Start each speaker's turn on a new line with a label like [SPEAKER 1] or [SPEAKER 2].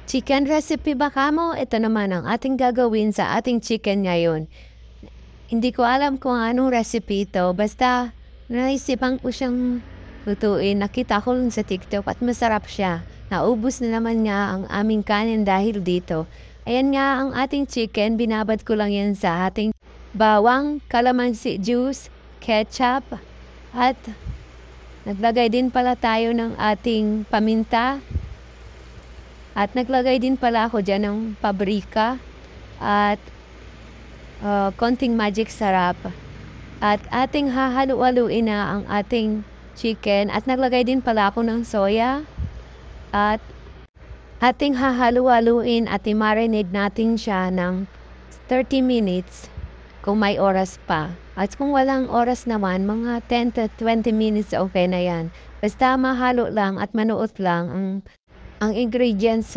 [SPEAKER 1] Chicken recipe ba kamo? Ito naman ang ating gagawin sa ating chicken ngayon. Hindi ko alam kung anong recipe ito, basta naisipan ko siyang lutuin. Nakita ko lang sa TikTok at masarap siya. Naubos na naman nga ang aming kanin dahil dito. Ayan nga ang ating chicken, binabad ko lang yan sa ating bawang, calamansi juice, ketchup, at naglagay din pala tayo ng ating paminta. At naglagay din pala ako dyan ng pabrika at konting magic sarap. At ating hahalu-haluin na ang ating chicken. At naglagay din pala ako ng soya. At ating hahalu-haluin at i-marinate natin siya ng 30 minutes kung may oras pa. At kung walang oras naman, mga 10 to 20 minutes okay na yan. Basta mahalo lang at manuot lang ang ingredients